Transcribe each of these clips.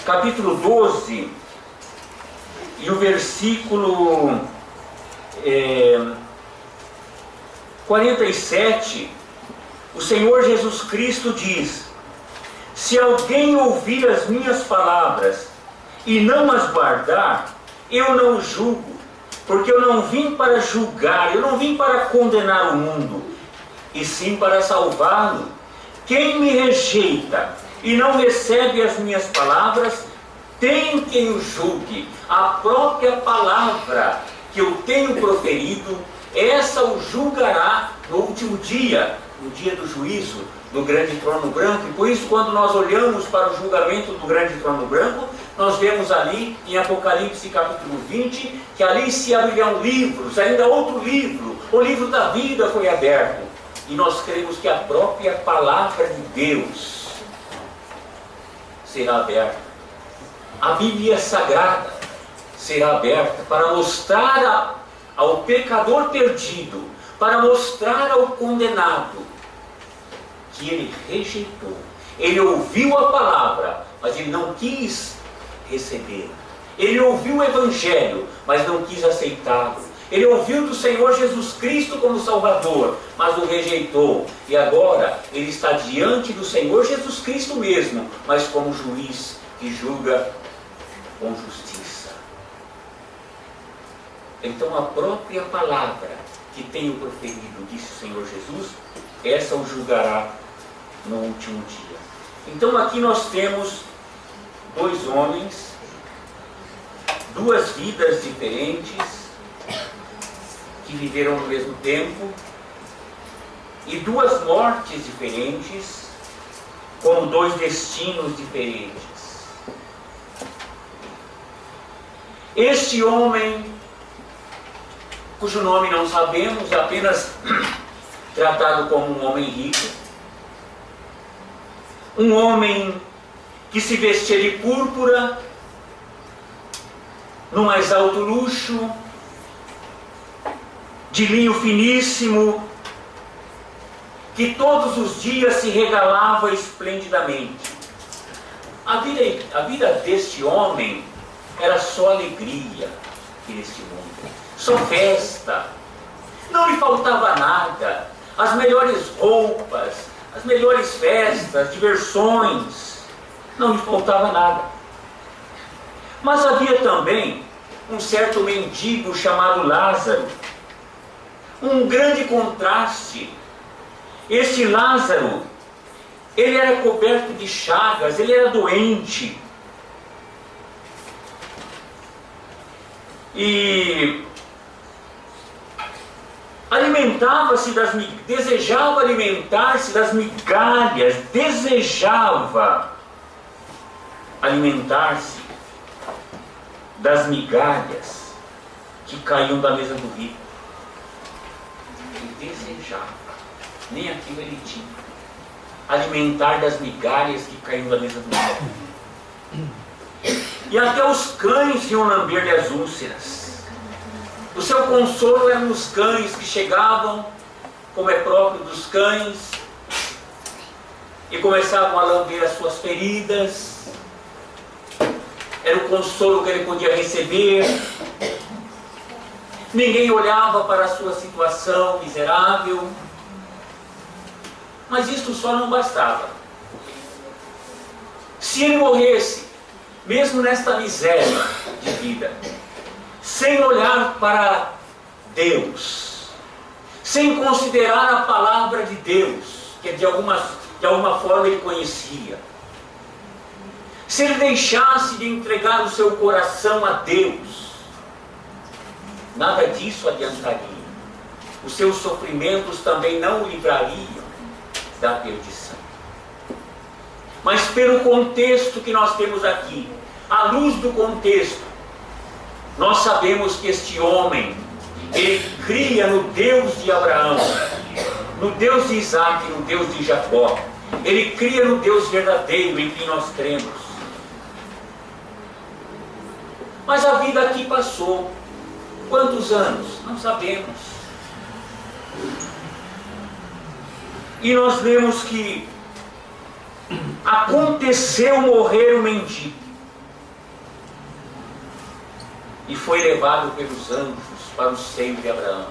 capítulo 12, e o versículo 47, o Senhor Jesus Cristo diz: se alguém ouvir as minhas palavras e não as guardar, eu não julgo, porque eu não vim para julgar, eu não vim para condenar o mundo, e sim para salvá-lo. Quem me rejeita e não recebe as minhas palavras, tem quem o julgue. A própria palavra que eu tenho proferido, essa o julgará no último dia, no dia do juízo, do grande trono branco. E por isso, quando nós olhamos para o julgamento do grande trono branco, nós vemos ali em Apocalipse capítulo 20, que ali se abrirão livros, ainda outro livro, o livro da vida foi aberto. E nós cremos que a própria palavra de Deus será aberta. A Bíblia Sagrada será aberta para mostrar ao pecador perdido, para mostrar ao condenado que ele rejeitou. Ele ouviu a palavra, mas ele não quis receber. Ele ouviu o Evangelho, mas não quis aceitá-lo. Ele ouviu do Senhor Jesus Cristo como Salvador, mas o rejeitou. E agora ele está diante do Senhor Jesus Cristo mesmo, mas como juiz que julga com justiça. Então a própria palavra que tenho proferido, disse o Senhor Jesus, essa o julgará no último dia. Então aqui nós temos dois homens, duas vidas diferentes, que viveram no mesmo tempo, e duas mortes diferentes, como dois destinos diferentes. Este homem, cujo nome não sabemos, apenas tratado como um homem rico, um homem que se vestia de púrpura, no mais alto luxo, de linho finíssimo, que todos os dias se regalava esplendidamente. A vida deste homem era só alegria aqui neste mundo, só festa, não lhe faltava nada, as melhores roupas, as melhores festas, diversões, não lhe faltava nada. Mas havia também um certo mendigo chamado Lázaro, um grande contraste. Este Lázaro, ele era coberto de chagas, ele era doente. E desejava alimentar-se das migalhas, desejava alimentar-se das migalhas que caíam da mesa do rico. Ele desejava, nem aquilo ele tinha, alimentar das migalhas que caíam da mesa do rico. E até os cães iam lamber-lhe as úlceras. O seu consolo eram os cães que chegavam, como é próprio dos cães, e começavam a lamber as suas feridas. Era o consolo que ele podia receber. Ninguém olhava para a sua situação miserável. Mas isto só não bastava. Se ele morresse, mesmo nesta miséria de vida, sem olhar para Deus, sem considerar a palavra de Deus, que de alguma forma ele conhecia, se ele deixasse de entregar o seu coração a Deus, nada disso adiantaria. Os seus sofrimentos também não o livrariam da perdição. Mas pelo contexto que nós temos aqui, à luz do contexto, nós sabemos que este homem, ele cria no Deus de Abraão, no Deus de Isaac, no Deus de Jacó. Ele cria no Deus verdadeiro em quem nós cremos. Mas a vida aqui passou. Quantos anos? Não sabemos. E nós vemos que aconteceu morrer o mendigo. e foi levado pelos anjos para o seio de Abraão.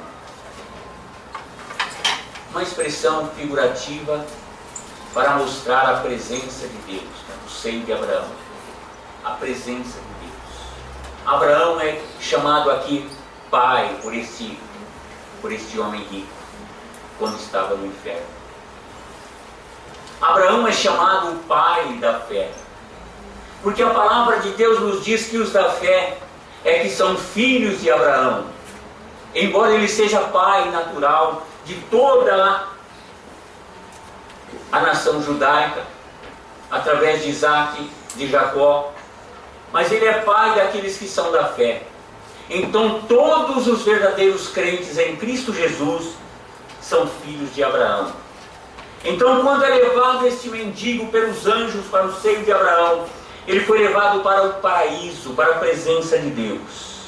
Uma expressão figurativa para mostrar a presença de Deus, no seio de Abraão. A presença de Deus. Abraão é chamado aqui pai por este homem rico, quando estava no inferno. Abraão é chamado o pai da fé, porque a palavra de Deus nos diz que os da fé é que são filhos de Abraão, embora ele seja pai natural de toda a nação judaica, através de Isaac, de Jacó, mas ele é pai daqueles que são da fé. Então todos os verdadeiros crentes em Cristo Jesus são filhos de Abraão. Então, quando é levado este mendigo pelos anjos para o seio de Abraão, ele foi levado para o paraíso, para a presença de Deus.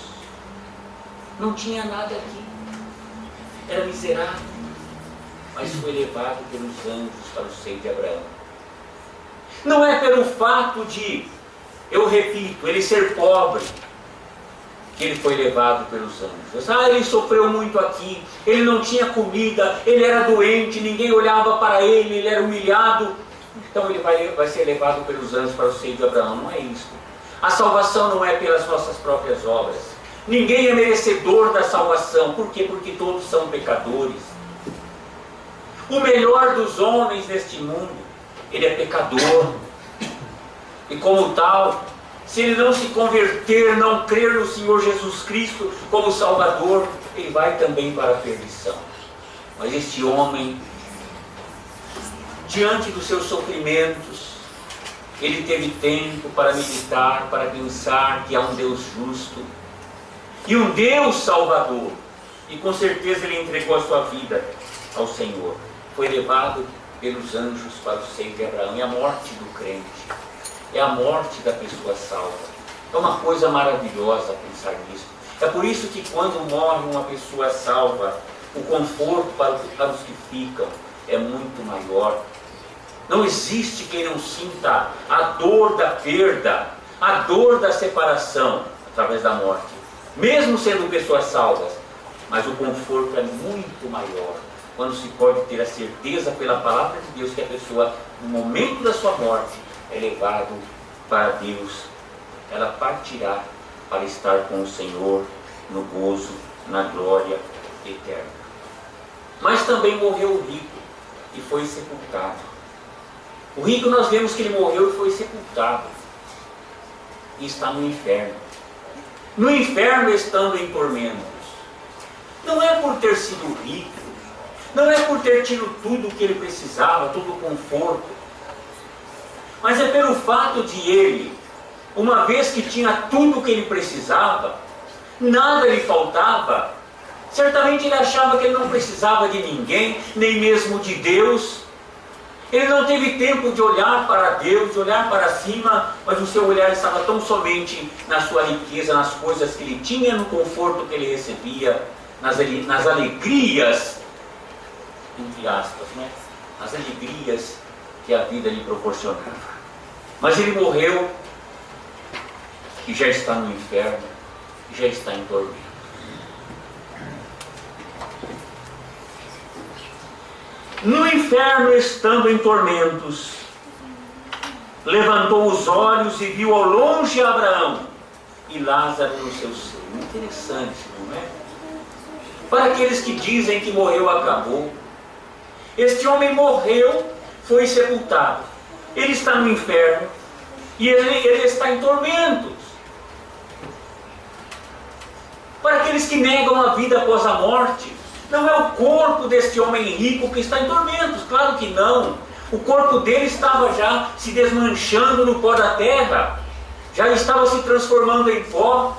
Não tinha nada aqui, era miserável, mas foi levado pelos anjos para o seio de Abraão. Não é pelo fato de, eu repito, ele ser pobre, que ele foi levado pelos anjos. Ele sofreu muito aqui, ele não tinha comida, ele era doente, ninguém olhava para ele, ele era humilhado. Então ele vai ser levado pelos anjos para o seio de Abraão. Não é isso. A salvação não é pelas nossas próprias obras. Ninguém é merecedor da salvação. Por quê? Porque todos são pecadores. O melhor dos homens deste mundo, ele é pecador. E como tal, se ele não se converter, não crer no Senhor Jesus Cristo como Salvador, ele vai também para a perdição. Mas este homem, diante dos seus sofrimentos, ele teve tempo para meditar, para pensar que há um Deus justo e um Deus Salvador. E com certeza ele entregou a sua vida ao Senhor. Foi levado pelos anjos para o seio de Abraão. É a morte do crente. É a morte da pessoa salva. É uma coisa maravilhosa pensar nisso. É por isso que quando morre uma pessoa salva, o conforto para os que ficam é muito maior. Não existe quem não sinta a dor da perda, a dor da separação através da morte, mesmo sendo pessoas salvas. Mas o conforto é muito maior quando se pode ter a certeza pela palavra de Deus que a pessoa, no momento da sua morte, é levado para Deus. Ela partirá para estar com o Senhor no gozo, na glória eterna. Mas também morreu o rico e foi sepultado. O rico, nós vemos que ele morreu e foi sepultado. E está no inferno. No inferno, estando em tormentos. Não é por ter sido rico, não é por ter tido tudo o que ele precisava, todo o conforto, mas é pelo fato de ele, uma vez que tinha tudo o que ele precisava, nada lhe faltava. Certamente ele achava que ele não precisava de ninguém, nem mesmo de Deus. Ele não teve tempo de olhar para Deus, de olhar para cima, mas o seu olhar estava tão somente na sua riqueza, nas coisas que ele tinha, no conforto que ele recebia, nas alegrias, entre aspas, né? As alegrias que a vida lhe proporcionava. Mas ele morreu e já está no inferno, e já está em tormento. No inferno, estando em tormentos, levantou os olhos e viu ao longe Abraão e Lázaro no seu seio. Interessante, não é? Para aqueles que dizem que morreu, acabou. Este homem morreu, foi sepultado. Ele está no inferno e ele está em tormentos. Para aqueles que negam a vida após a morte, não é o corpo deste homem rico que está em tormentos, claro que não. O corpo dele estava já se desmanchando no pó da terra, já estava se transformando em pó,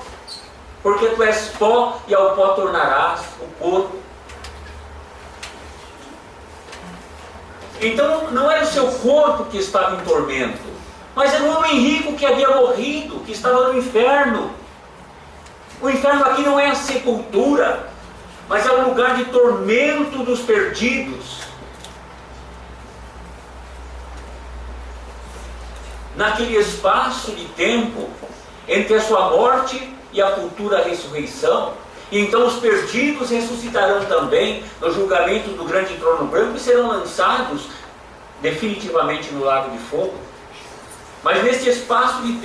porque tu és pó e ao pó tornarás o corpo. Então não era o seu corpo que estava em tormento, mas era um homem rico que havia morrido, que estava no inferno. O inferno aqui não é a sepultura, mas é um lugar de tormento dos perdidos. Naquele espaço de tempo entre a sua morte e a futura ressurreição. E então os perdidos ressuscitarão também no julgamento do grande trono branco e serão lançados definitivamente no lago de fogo. Mas neste espaço de tempo